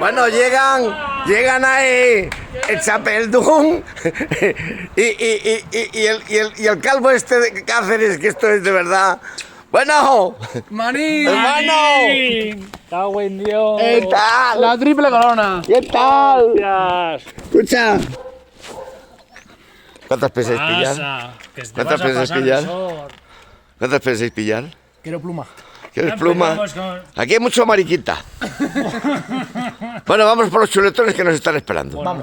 Bueno, llegan ahí el Chapeldún y el calvo este de Cáceres, que esto es de verdad. Bueno, ¡Manín! hermano, Cago en Dios. ¿qué tal? La triple corona. ¿Qué tal? Gracias. Escucha. ¿Cuántas pensáis pillar? Pasa, que te ¿Cuántas vas a pensáis pasar pillar? mejor. ¿Cuántas pensáis pillar? Quiero pluma. ¿Quieres Ya pluma? empezamos con- Aquí hay mucho mariquita. Bueno, vamos por los chuletones que nos están esperando. Bueno,